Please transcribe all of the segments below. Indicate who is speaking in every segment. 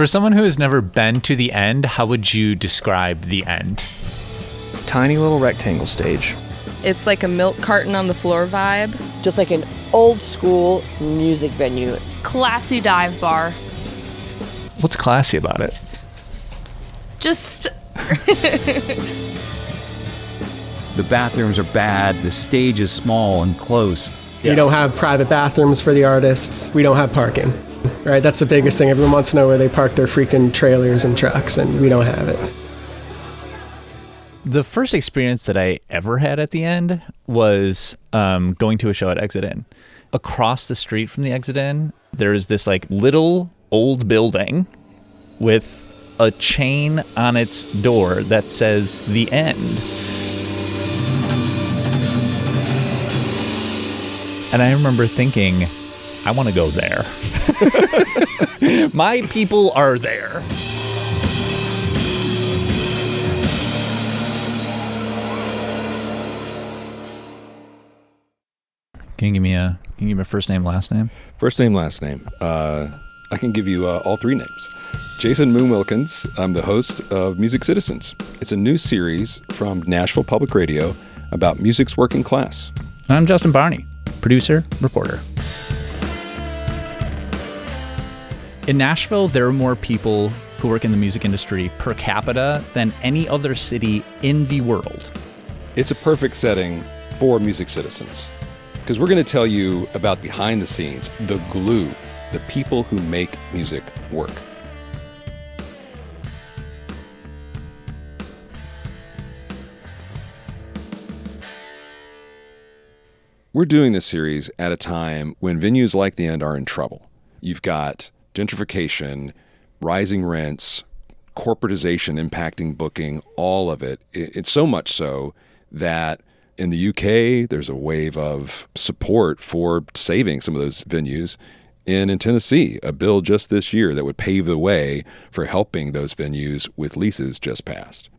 Speaker 1: For someone who has never been to the End, how would you describe the End?
Speaker 2: Tiny little rectangle stage.
Speaker 3: It's like a milk carton on the floor vibe.
Speaker 4: Just like an old school music venue.
Speaker 5: Classy dive bar.
Speaker 1: What's classy about it?
Speaker 5: Just...
Speaker 6: The bathrooms are bad. The stage is small and close.
Speaker 7: We don't have private bathrooms for the artists. We don't have parking, right? That's the biggest thing. Everyone wants to know where they park their freaking trailers and trucks, and we don't have it.
Speaker 1: The first experience that I ever had at the End was going to a show at Exit Inn. Across the street from the Exit Inn, there's this like little old building with a chain on its door that says The End. And I remember thinking, I want to go there. My people are there. Can you give me a first name, last name?
Speaker 8: First name, last name. I can give you all three names. Jason Moon Wilkins. I'm the host of Music Citizens. It's a new series from Nashville Public Radio about music's working class.
Speaker 1: And I'm Justin Barney, producer, reporter. In Nashville, there are more people who work in the music industry per capita than any other city in the world.
Speaker 8: It's a perfect setting for Music Citizens because we're going to tell you about behind the scenes, the glue, the people who make music work. We're doing this series at a time when venues like the End are in trouble. You've got gentrification, rising rents, corporatization impacting booking, all of it. It's so much so that in the UK, there's a wave of support for saving some of those venues. In Tennessee, a bill just this year that would pave the way for helping those venues with leases just passed.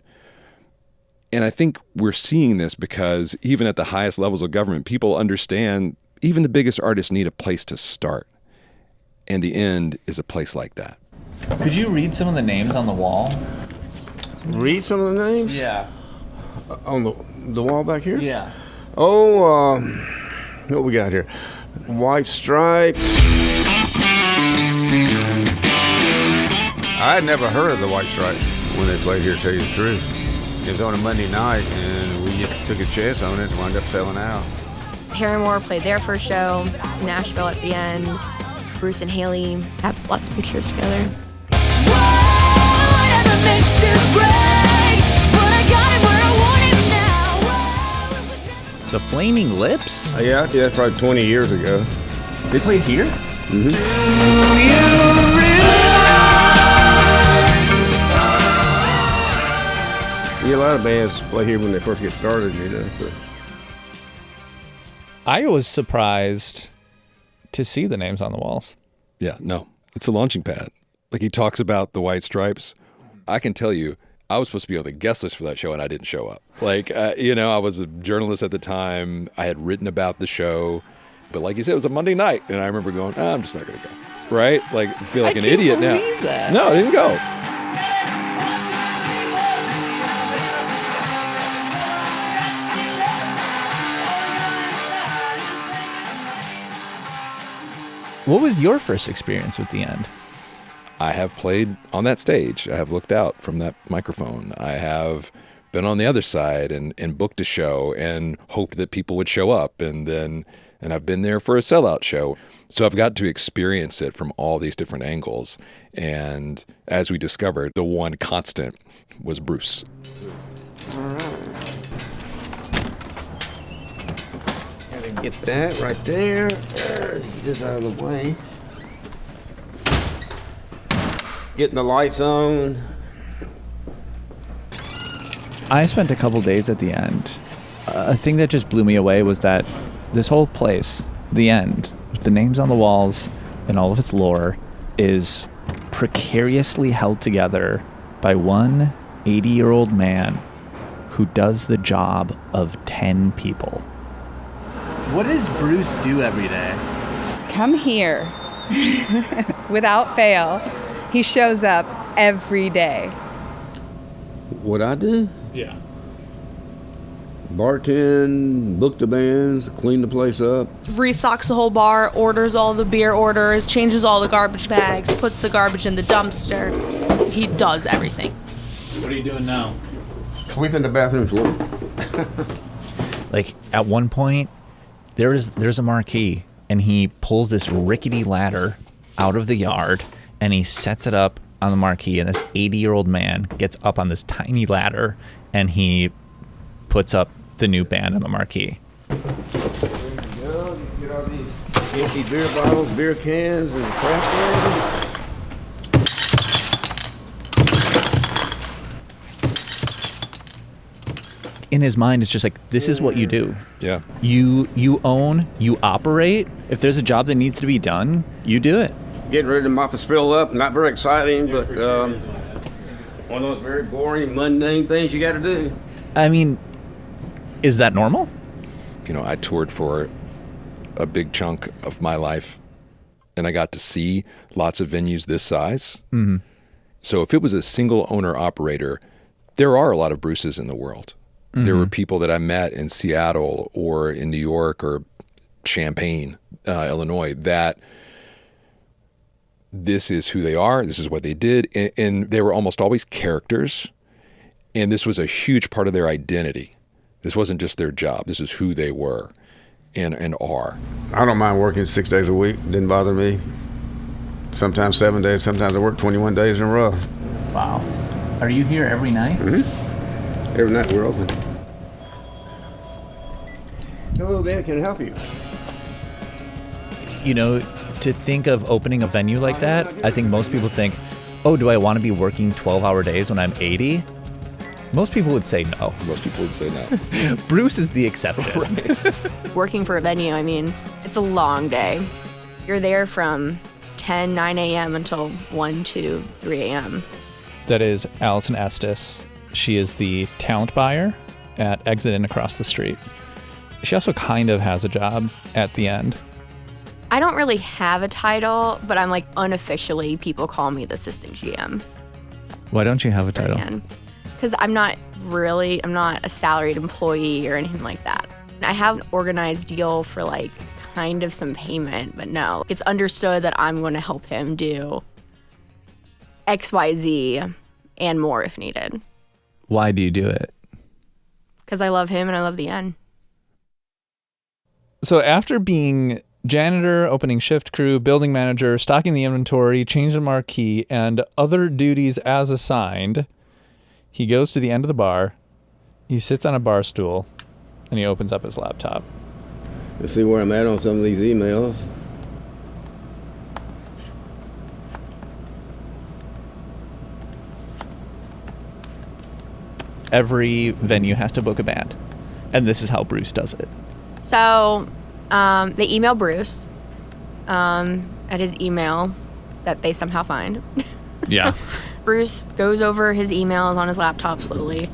Speaker 8: And I think we're seeing this because even at the highest levels of government, people understand even the biggest artists need a place to start. And the End is a place like that.
Speaker 1: Could you read some of the names on the wall?
Speaker 9: Read some of the names?
Speaker 1: Yeah.
Speaker 9: On the wall back here?
Speaker 1: Yeah.
Speaker 9: Oh, what we got here? White Stripes. I had never heard of the White Stripes when they played here, to tell you the truth. It was on a Monday night, and we took a chance on it and wound up selling out.
Speaker 10: Paramore played their first show, Nashville at the End. Bruce and Haley have lots of pictures together.
Speaker 1: The Flaming Lips?
Speaker 9: Yeah, I did that probably 20 years ago.
Speaker 1: They played here?
Speaker 9: Mm-hmm. Yeah, a lot of bands play here when they first get started, you know. So.
Speaker 1: I was surprised to see the names on the walls.
Speaker 8: Yeah, no, it's a launching pad. Like he talks about the White Stripes. I can tell you, I was supposed to be on the guest list for that show and I didn't show up. Like, I was a journalist at the time. I had written about the show, but like you said, it was a Monday night. And I remember going, I'm just not going to go. Right? Like, I feel like an idiot now.
Speaker 1: That.
Speaker 8: No, I didn't go.
Speaker 1: What was your first experience with the End?
Speaker 8: I have played on that stage. I have looked out from that microphone. I have been on the other side and booked a show and hoped that people would show up. And I've been there for a sellout show. So I've got to experience it from all these different angles. And as we discovered, the one constant was Bruce.
Speaker 9: All right. Get that right there. Get this out of the way. Getting the lights on.
Speaker 1: I spent a couple days at the End. A thing that just blew me away was that this whole place, the End, with the names on the walls and all of its lore, is precariously held together by one 80-year-old man who does the job of 10 people. What does Bruce do every day?
Speaker 11: Come here without fail He shows up every day.
Speaker 12: What I do?
Speaker 1: Yeah.
Speaker 12: Bartend, book the bands, clean the place up.
Speaker 5: Restocks the whole bar, orders all the beer orders, changes all the garbage bags, puts the garbage in the dumpster. He does everything.
Speaker 1: What are you doing now?
Speaker 12: Sweeping the bathroom floor.
Speaker 1: Like, at one point, there's a marquee, and he pulls this rickety ladder out of the yard, and he sets it up on the marquee, and this 80-year-old man gets up on this tiny ladder, and he puts up the new band on the marquee.
Speaker 12: There you go. Get all these empty beer bottles, beer cans, and craft beer.
Speaker 1: In his mind, it's just like, this is what you do.
Speaker 8: Yeah.
Speaker 1: You own, you operate. If there's a job that needs to be done, you do it.
Speaker 12: Getting ready to mop his fill up. Not very exciting, but one of those very boring, mundane things you got to do.
Speaker 1: I mean, is that normal?
Speaker 8: You know, I toured for a big chunk of my life, and I got to see lots of venues this size.
Speaker 1: Mm-hmm.
Speaker 8: So if it was a single owner operator, there are a lot of Bruces in the world. Mm-hmm. There were people that I met in Seattle or in New York or Champaign, Illinois, that this is who they are, this is what they did, and they were almost always characters, and this was a huge part of their identity. This wasn't just their job, this is who they were and are.
Speaker 9: I don't mind working 6 days a week, didn't bother me. Sometimes 7 days, sometimes I work 21 days in a row.
Speaker 1: Wow. Are you here every night?
Speaker 12: Mm-hmm. Every night we're open. Hello there, can I help you?
Speaker 1: You know, to think of opening a venue like that, I think most people think, oh, do I want to be working 12-hour days when I'm 80? Most people would say no.
Speaker 8: Most people would say no.
Speaker 1: Bruce is the exception.
Speaker 10: Right. Working for a venue, I mean, it's a long day. You're there from 9 a.m. until 1, 2, 3 a.m.
Speaker 1: That is Alyson Estes. She is the talent buyer at Exit Inn across the street. She also kind of has a job at the end.
Speaker 10: I don't really have a title, but I'm like unofficially, people call me the assistant GM.
Speaker 1: Why don't you have a title?
Speaker 10: Because I'm not a salaried employee or anything like that. I have an organized deal for like kind of some payment, but no. It's understood that I'm going to help him do X, Y, Z and more if needed.
Speaker 1: Why do you do it?
Speaker 10: Because I love him and I love the inn.
Speaker 1: So after being janitor, opening shift crew, building manager, stocking the inventory, changing the marquee, and other duties as assigned, he goes to the end of the bar, he sits on a bar stool, and he opens up his laptop.
Speaker 12: Let's see where I'm at on some of these emails.
Speaker 1: Every venue has to book a band, and this is how Bruce does it.
Speaker 10: So they email Bruce at his email that they somehow find.
Speaker 1: Yeah.
Speaker 10: Bruce goes over his emails on his laptop slowly.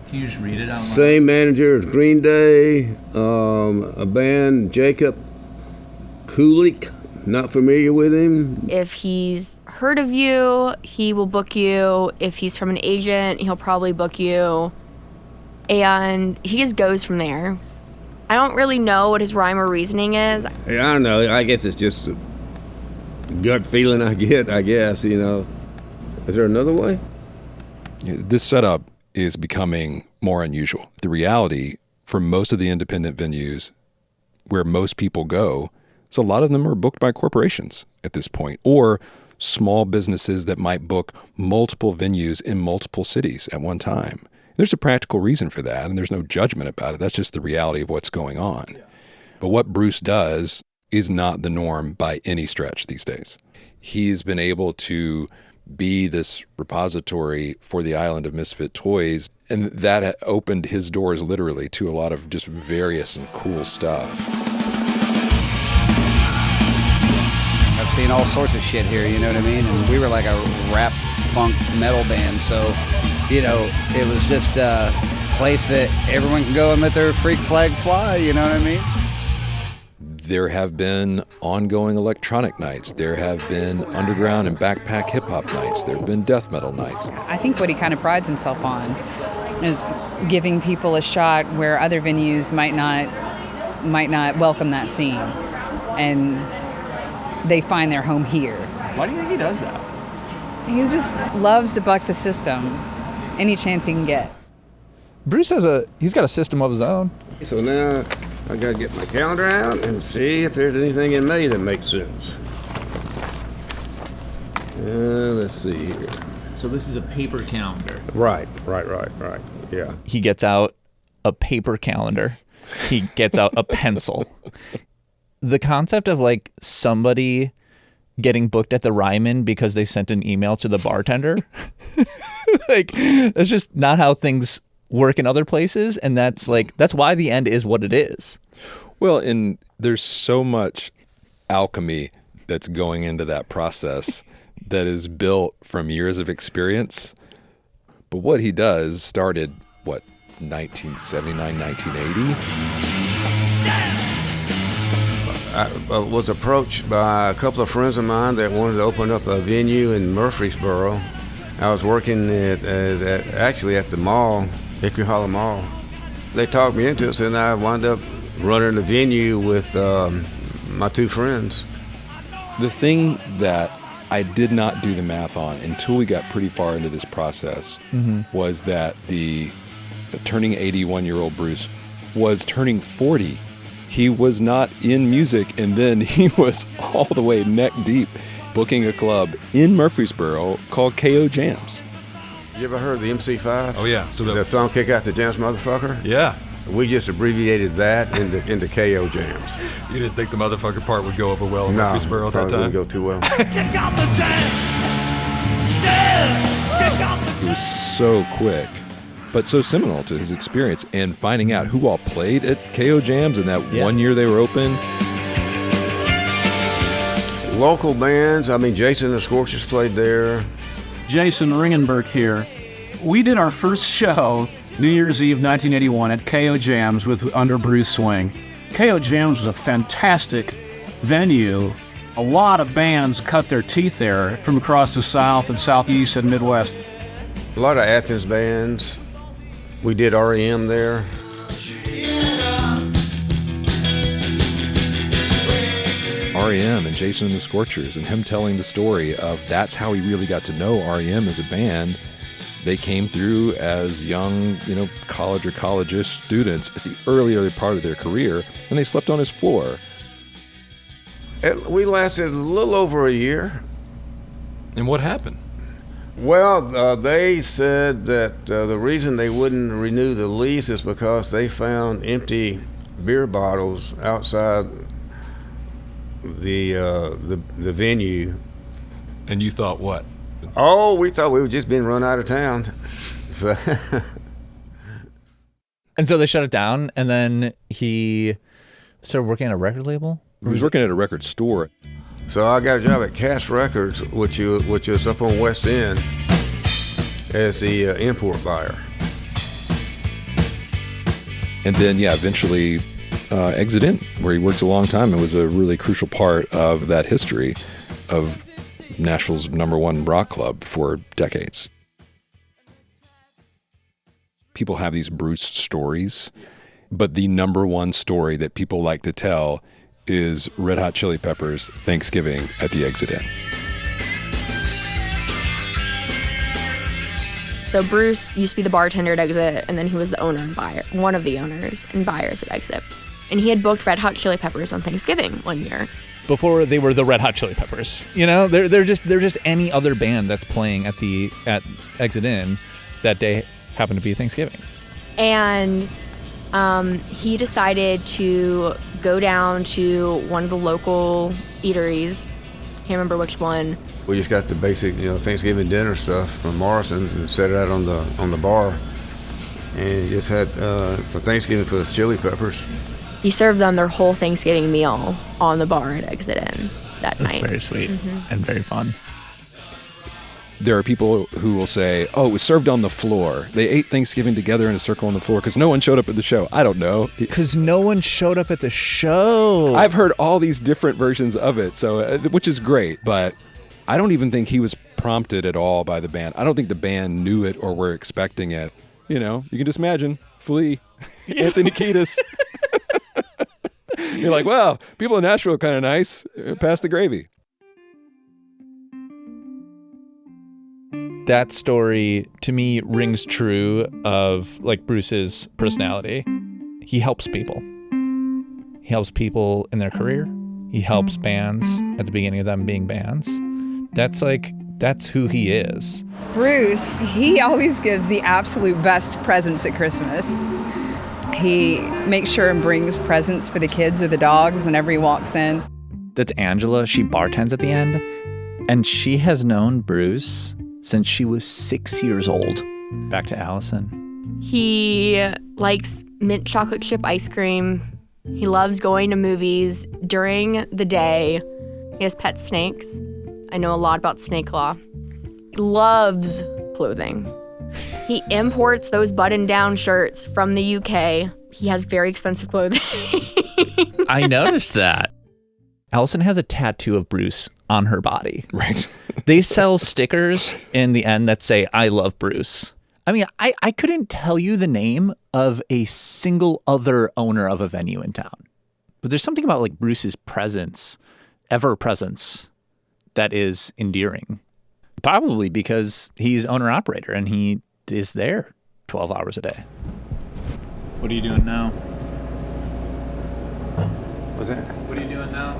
Speaker 1: Can you just read it out loud?
Speaker 12: Same manager as Green Day, a band, Jacob Kulik. Not familiar with him.
Speaker 10: If he's heard of you, he will book you. If he's from an agent, he'll probably book you. And he just goes from there. I don't really know what his rhyme or reasoning is.
Speaker 12: Yeah, I don't know. I guess it's just a gut feeling I get, I guess, you know. Is there another way?
Speaker 8: This setup is becoming more unusual. The reality for most of the independent venues where most people go, so a lot of them are booked by corporations at this point, or small businesses that might book multiple venues in multiple cities at one time. There's a practical reason for that, and there's no judgment about it. That's just the reality of what's going on. Yeah. But what Bruce does is not the norm by any stretch these days. He's been able to be this repository for the island of misfit toys, and that opened his doors literally to a lot of just various and cool stuff.
Speaker 13: I've seen all sorts of shit here, you know what I mean? And we were like a rap funk metal band, so, you know, it was just a place that everyone can go and let their freak flag fly, you know what I mean?
Speaker 8: There have been ongoing electronic nights. There have been underground and backpack hip-hop nights. There have been death metal nights.
Speaker 11: I think what he kind of prides himself on is giving people a shot where other venues might not welcome that scene, and they find their home here.
Speaker 1: Why do you think he does that?
Speaker 11: He just loves to buck the system any chance he can get.
Speaker 14: Bruce he's got a system of his own.
Speaker 12: So now I got to get my calendar out and see if there's anything in May that makes sense. Let's see here.
Speaker 1: So this is a paper calendar.
Speaker 12: Right. Yeah.
Speaker 1: He gets out a paper calendar. He gets out a pencil. The concept of like somebody getting booked at the Ryman because they sent an email to the bartender, like that's just not how things work in other places, and that's why the end is what it is.
Speaker 8: Well, and there's so much alchemy that's going into that process that is built from years of experience. But what he does started, 1979, 1980?
Speaker 9: I was approached by a couple of friends of mine that wanted to open up a venue in Murfreesboro. I was working actually at the mall, Hickory Hollow Mall. They talked me into it, and I wound up running the venue with my two friends.
Speaker 8: The thing that I did not do the math on until we got pretty far into this process was that the turning 81-year-old Bruce was turning 40. He was not in music, and then he was all the way neck deep booking a club in Murfreesboro called KO Jams.
Speaker 9: You ever heard the MC5?
Speaker 15: Oh, yeah. So
Speaker 9: the song Kick Out the Jams, Motherfucker?
Speaker 15: Yeah.
Speaker 9: We just abbreviated that into KO Jams.
Speaker 15: You didn't think the motherfucker part would go over well in Murfreesboro at that time?
Speaker 9: No, wouldn't go too well.
Speaker 15: Kick out the jam!
Speaker 8: Yes! Kick out the jam! It was so quick, but so seminal to his experience, and finding out who all played at KO Jams in that 1 year they were open.
Speaker 9: Local bands, Jason and the Scorchers played there.
Speaker 16: Jason Ringenberg here. We did our first show New Year's Eve 1981 at KO Jams with Under Bruce Swing. KO Jams was a fantastic venue. A lot of bands cut their teeth there from across the South and Southeast and Midwest.
Speaker 9: A lot of Athens bands. We did REM there.
Speaker 8: REM and Jason and the Scorchers, and him telling the story of that's how he really got to know REM as a band. They came through as young, college or college-ish students at the early part of their career, and they slept on his floor.
Speaker 9: We lasted a little over a year.
Speaker 15: And what happened?
Speaker 9: Well, they said that the reason they wouldn't renew the lease is because they found empty beer bottles outside the venue.
Speaker 15: And you thought what?
Speaker 9: Oh, we thought we were just being run out of town. So
Speaker 1: and so they shut it down, and then he started working at a record label?
Speaker 8: He was working at a record store.
Speaker 9: So I got a job at Cass Records, which is up on West End, as the import buyer.
Speaker 8: And then, eventually Exit In, where he worked a long time and was a really crucial part of that history of Nashville's #1 rock club for decades. People have these Bruce stories, but the #1 story that people like to tell is Red Hot Chili Peppers' Thanksgiving at the Exit In.
Speaker 10: So Bruce used to be the bartender at Exit, and then he was the owner and buyer, one of the owners and buyers at Exit. And he had booked Red Hot Chili Peppers on Thanksgiving one year.
Speaker 1: Before they were the Red Hot Chili Peppers, they're just any other band that's playing at Exit In that day happened to be Thanksgiving.
Speaker 10: And he decided to go down to one of the local eateries. Can't remember which one.
Speaker 9: We just got the basic, Thanksgiving dinner stuff from Morrison and set it out on the bar, and just had for Thanksgiving for the Chili Peppers.
Speaker 10: He served them their whole Thanksgiving meal on the bar at Exit In that night.
Speaker 1: That's very sweet and very fun.
Speaker 8: There are people who will say, oh, it was served on the floor. They ate Thanksgiving together in a circle on the floor because no one showed up at the show. I don't know.
Speaker 1: Because no one showed up at the show.
Speaker 8: I've heard all these different versions of it, so which is great, but I don't even think he was prompted at all by the band. I don't think the band knew it or were expecting it. You know, you can just imagine Flea, Anthony Kiedis. You're like, well, people in Nashville are kind of nice. Pass the gravy.
Speaker 1: That story, to me, rings true of, like, Bruce's personality. He helps people. He helps people in their career. He helps bands at the beginning of them being bands. That's who he is.
Speaker 11: Bruce, he always gives the absolute best presents at Christmas. He makes sure and brings presents for the kids or the dogs whenever he walks in.
Speaker 1: That's Angela. She bartends at the end. And she has known Bruce since she was 6 years old. Back to Alyson.
Speaker 10: He likes mint chocolate chip ice cream. He loves going to movies during the day. He has pet snakes. I know a lot about snake law. He loves clothing. He imports those button-down shirts from the UK. He has very expensive clothing.
Speaker 1: I noticed that. Alyson has a tattoo of Bruce on her body.
Speaker 8: Right.
Speaker 1: They sell stickers in the end that say, I love Bruce. I mean, I couldn't tell you the name of a single other owner of a venue in town. But there's something about, like, Bruce's presence, ever presence, that is endearing. Probably because he's owner-operator and he is there 12 hours a day. What are you doing now?
Speaker 9: What's that?
Speaker 1: What are you doing now?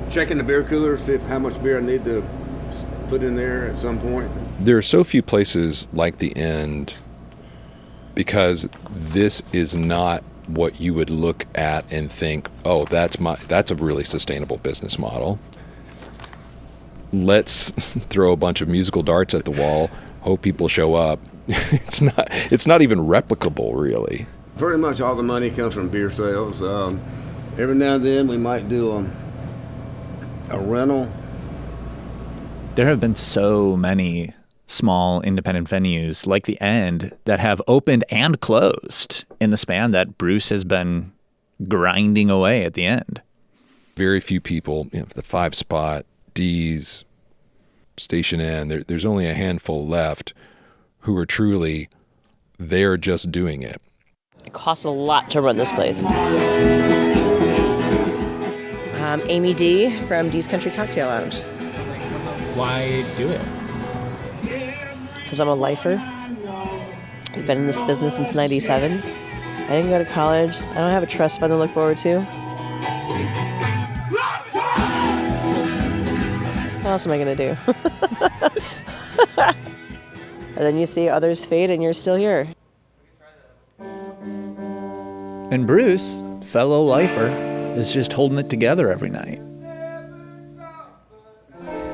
Speaker 9: Checking the beer cooler, see how much beer I need to put in there at some point.
Speaker 8: There are so few places like the End because this is not what you would look at and think, oh, that's a really sustainable business model. Let's throw a bunch of musical darts at the wall, hope people show up. It's not even replicable, really.
Speaker 9: Pretty much all the money comes from beer sales. Every now and then we might do a rental.
Speaker 1: There have been so many small independent venues like the End that have opened and closed in the span that Bruce has been grinding away at the End.
Speaker 8: Very few people, the 5 Spot, D's, Station N, there's only a handful left who are truly, they're just doing it.
Speaker 4: It costs a lot to run this place. Amy D from D's Country Cocktail Lounge.
Speaker 1: Why do it?
Speaker 4: Because I'm a lifer. I've been in this business since '97. I didn't go to college. I don't have a trust fund to look forward to. What else am I going to do? And then you see others fade and you're still here.
Speaker 1: And Bruce, fellow lifer, is just holding it together every night.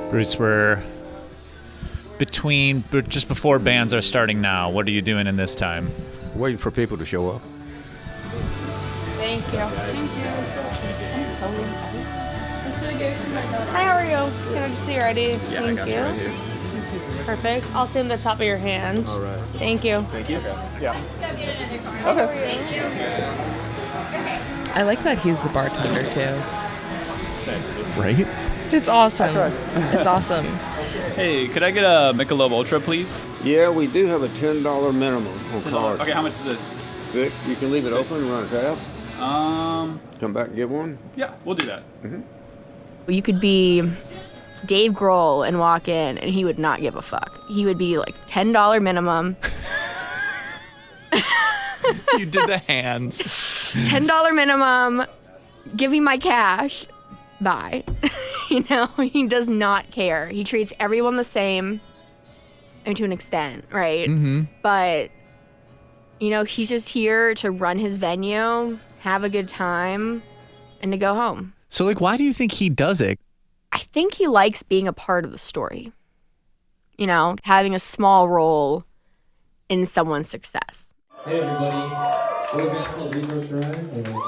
Speaker 1: Bruce, we're just before bands are starting now. What are you doing in this time?
Speaker 9: Waiting for people to show up.
Speaker 5: Thank you. Hi, how are you? Can I just see your ID?
Speaker 15: Yeah,
Speaker 5: Thank
Speaker 15: I got
Speaker 5: you.
Speaker 15: you right here.
Speaker 5: Perfect. I'll see them at the top of your hand.
Speaker 15: All right.
Speaker 5: Thank you.
Speaker 15: Thank you. Yeah.
Speaker 5: Okay.
Speaker 3: I like that he's the bartender too.
Speaker 1: Right?
Speaker 3: It's awesome. It's awesome.
Speaker 15: Hey, could I get a Michelob Ultra, please?
Speaker 9: Yeah, we do have a $10 minimum on cards.
Speaker 15: Okay, how much is this?
Speaker 9: 6. You can leave it open and run a tab. Come back and get one.
Speaker 15: Yeah, we'll do that.
Speaker 10: You could be Dave Grohl and walk in, and he would not give a fuck. He would be like $10 minimum.
Speaker 1: You did the hands.
Speaker 10: $10 minimum. Give me my cash. Bye. You know, he does not care. He treats everyone the same, and to an extent, right?
Speaker 1: Mm-hmm.
Speaker 10: But, you know, he's just here to run his venue, have a good time, and to go home.
Speaker 1: So, like, why do you think he does it?
Speaker 10: I think he likes being a part of the story. You know, having a small role in someone's success.
Speaker 17: Hey everybody, we're Egnasko Resource Run, and we're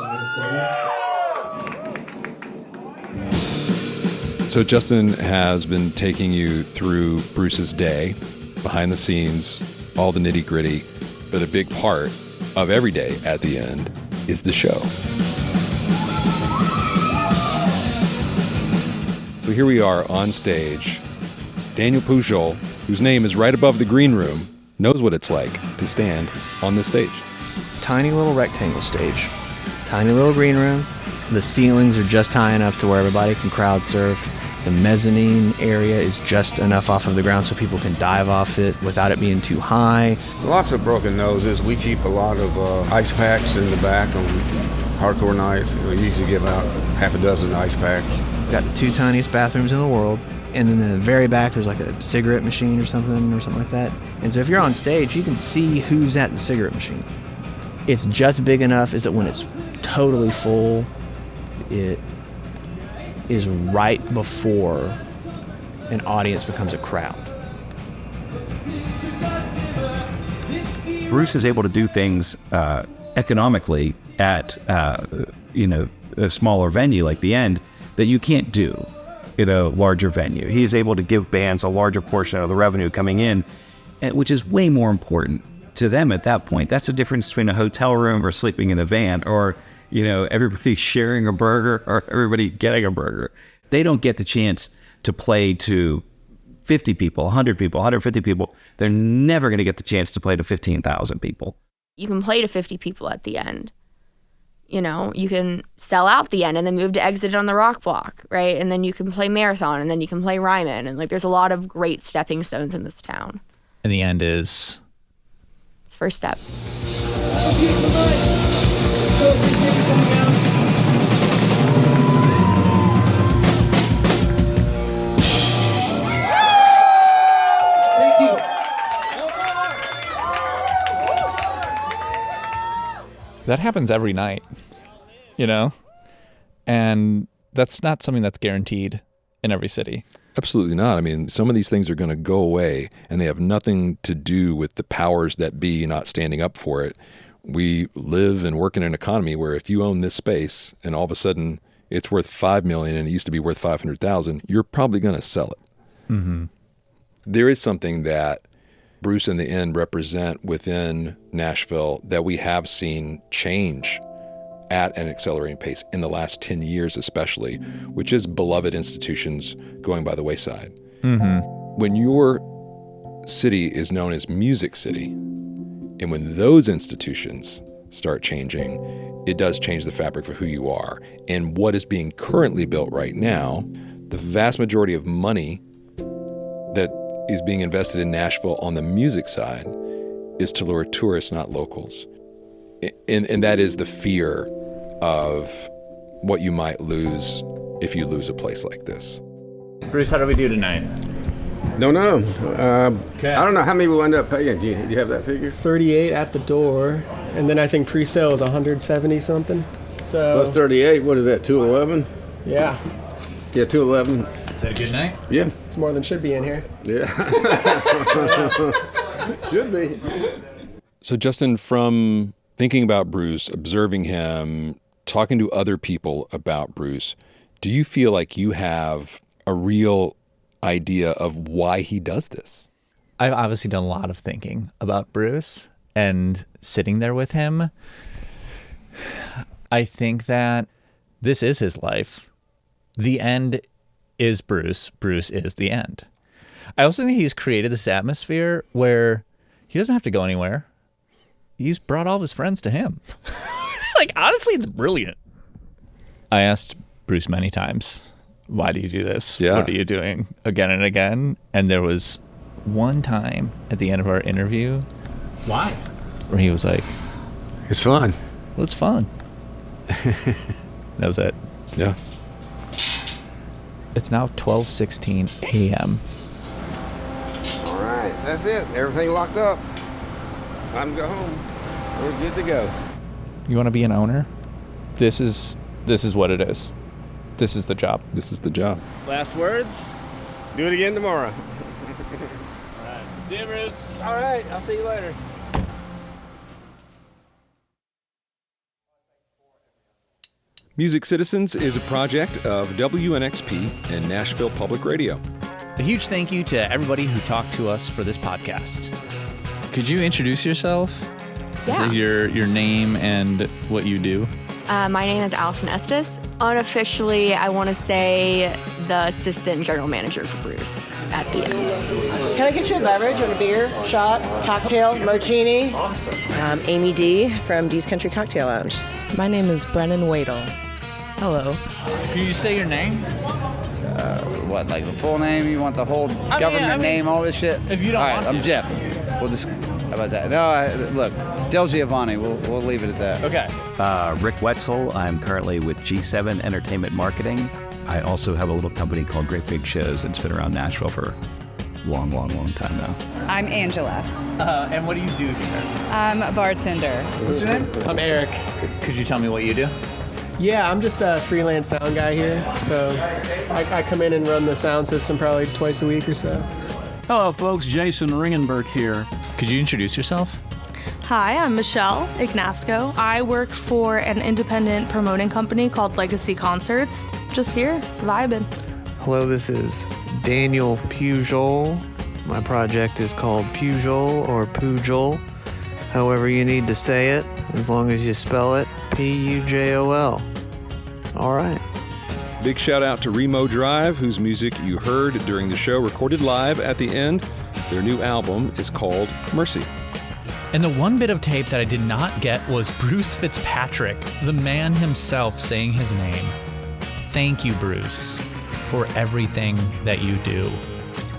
Speaker 8: So Justin has been taking you through Bruce's day, behind the scenes, all the nitty gritty, but a big part of every day at the end is the show. So here we are on stage. Daniel Pujol, whose name is right above the green room, knows what it's like to stand on this stage.
Speaker 2: Tiny little rectangle stage. Tiny little green room. The ceilings are just high enough to where everybody can crowd surf. The mezzanine area is just enough off of the ground so people can dive off it without it being too high.
Speaker 9: So lots of broken noses. We keep a lot of ice packs in the back on hardcore nights. We usually give out half a dozen ice packs.
Speaker 2: We've got the 2 tiniest bathrooms in the world. And then in the very back, there's like a cigarette machine or something like that. And so if you're on stage, you can see who's at the cigarette machine. It's just big enough is that when it's totally full, it is right before an audience becomes a crowd.
Speaker 6: Bruce is able to do things economically at a smaller venue like the End that you can't do in a larger venue. He is able to give bands a larger portion of the revenue coming in, which is way more important to them at that point. That's the difference between a hotel room or sleeping in a van, or everybody sharing a burger or everybody getting a burger. They don't get the chance to play to 50 people, 100 people, 150 people. They're never going to get the chance to play to 15,000 people.
Speaker 10: You can play to 50 people at the End. You can sell out the End and then move to Exit on the Rock Block, right? And then you can play Marathon, and then you can play Ryman. And there's a lot of great stepping stones in this town.
Speaker 1: And the End is?
Speaker 10: It's first step.
Speaker 1: That happens every night, and that's not something that's guaranteed in every city.
Speaker 8: Absolutely not. I mean, some of these things are going to go away, and they have nothing to do with the powers that be not standing up for it. We live and work in an economy where if you own this space and all of a sudden it's worth $5 million and it used to be worth $500,000, you're probably going to sell it.
Speaker 1: Mm-hmm.
Speaker 8: There is something that Bruce and the End represent within Nashville that we have seen change at an accelerating pace in the last 10 years especially, which is beloved institutions going by the wayside.
Speaker 1: Mm-hmm.
Speaker 8: When your city is known as Music City, and when those institutions start changing, it does change the fabric for who you are. And what is being currently built right now, the vast majority of money that is being invested in Nashville on the music side is to lure tourists, not locals. And that is the fear of what you might lose if you lose a place like this.
Speaker 1: Bruce, how do we do tonight?
Speaker 9: Don't know. I don't know how many we'll end up paying. Do you have that figure?
Speaker 7: 38 at the door, and then I think pre-sale is 170 something. So
Speaker 9: plus 38. What is that? 211?
Speaker 7: Yeah.
Speaker 9: Yeah, 211.
Speaker 1: Is that a good night?
Speaker 9: Yeah.
Speaker 7: It's more than should be in here.
Speaker 9: Yeah. Should be.
Speaker 8: So Justin, from thinking about Bruce, observing him, talking to other people about Bruce, do you feel like you have a real idea of why he does this?
Speaker 1: I've obviously done a lot of thinking about Bruce and sitting there with him. I think that this is his life. The End is Bruce. Bruce is the End. I also think he's created this atmosphere where he doesn't have to go anywhere. He's brought all of his friends to him. Like, honestly, it's brilliant. I asked Bruce many times, why do you do this?
Speaker 8: Yeah.
Speaker 1: What are you doing again and again? And there was one time at the end of our interview. Why? Where he was like,
Speaker 9: it's fun.
Speaker 1: Well, it's fun. That was it.
Speaker 8: Yeah.
Speaker 1: It's now 12:16 a.m.
Speaker 9: All right, that's it. Everything locked up. Time to go home. We're good to go.
Speaker 1: You want to be an owner? This is what it is. This is the job.
Speaker 8: This is the job.
Speaker 18: Last words?
Speaker 9: Do it again tomorrow.
Speaker 18: All right. See you, Bruce.
Speaker 9: All right, I'll see you later.
Speaker 8: Music Citizens is a project of WNXP and Nashville Public Radio.
Speaker 1: A huge thank you to everybody who talked to us for this podcast. Could you introduce yourself?
Speaker 10: Yeah.
Speaker 1: Your name and what you do?
Speaker 10: My name is Alyson Estes. Unofficially, I want to say the assistant general manager for Bruce at the end.
Speaker 4: Can I get you a beverage or a beer, shot, cocktail, martini? Awesome. Amy D from D's Country Cocktail Lounge.
Speaker 3: My name is Brennan Wedl. Hello.
Speaker 1: Can you say your name?
Speaker 13: What, like the full name? You want the whole government name, all this shit?
Speaker 1: If you don't
Speaker 13: want to. I'm Jeff. We'll just, how about that? No, look, Del Giovanni, we'll leave it at that.
Speaker 1: Okay.
Speaker 6: Rick Wetzel. I'm currently with G7 Entertainment Marketing. I also have a little company called Great Big Shows. It's been around Nashville for a long time now.
Speaker 11: I'm Angela.
Speaker 1: And what do you do here?
Speaker 11: I'm a bartender.
Speaker 1: What's your name?
Speaker 7: I'm Eric.
Speaker 1: Could you tell me what you do?
Speaker 7: Yeah, I'm just a freelance sound guy here. So I come in and run the sound system probably twice a week or so.
Speaker 16: Hello, folks. Jason Ringenberg here.
Speaker 1: Could you introduce yourself?
Speaker 5: Hi, I'm Michelle Egnasko. I work for an independent promoting company called Legacy Concerts. Just here, vibing.
Speaker 2: Hello, this is Daniel Pujol. My project is called Pujol or Pujol, however you need to say it, as long as you spell it Pujol. All right.
Speaker 8: Big shout out to Remo Drive, whose music you heard during the show, recorded live at the end. Their new album is called Mercy.
Speaker 1: And the one bit of tape that I did not get was Bruce Fitzpatrick, the man himself, saying his name. Thank you, Bruce, for everything that you do.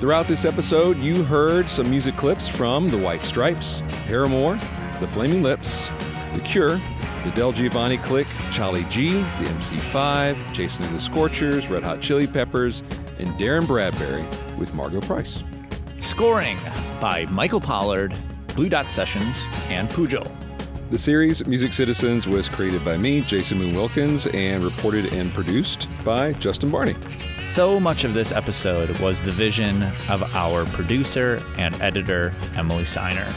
Speaker 8: Throughout this episode, you heard some music clips from The White Stripes, Paramore, The Flaming Lips, The Cure, the Del Giovanni Clique, Charlie G, the MC5, Jason and the Scorchers, Red Hot Chili Peppers, and Darren Bradbury with Margot Price.
Speaker 1: Scoring by Michael Pollard, Blue Dot Sessions, and Pujol.
Speaker 8: The series Music Citizens was created by me, Jason Moon Wilkins, and reported and produced by Justin Barney.
Speaker 1: So much of this episode was the vision of our producer and editor, Emily Seiner.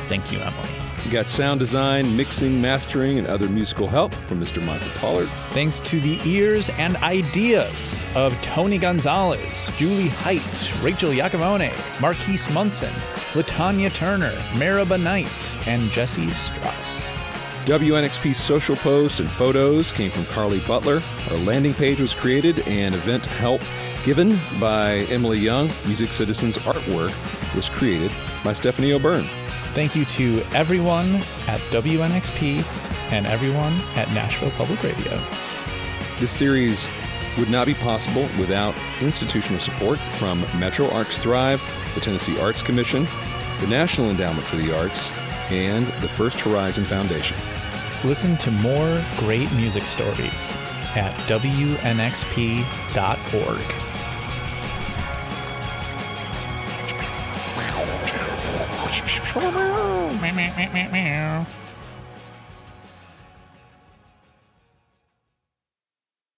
Speaker 1: Thank you, Emily.
Speaker 8: We got sound design, mixing, mastering, and other musical help from Mr. Michael Pollard.
Speaker 1: Thanks to the ears and ideas of Tony Gonzalez, Julie Height, Rachel Iacomone, Marquise Munson, LaTanya Turner, Maribel Knight, and Jesse Strauss.
Speaker 8: WNXP's social posts and photos came from Carly Butler. Our landing page was created and event help given by Emily Young. Music Citizens artwork was created by Stephanie O'Byrne.
Speaker 1: Thank you to everyone at WNXP and everyone at Nashville Public Radio.
Speaker 8: This series would not be possible without institutional support from Metro Arts Thrive, the Tennessee Arts Commission, the National Endowment for the Arts, and the First Horizon Foundation.
Speaker 1: Listen to more great music stories at WNXP.org.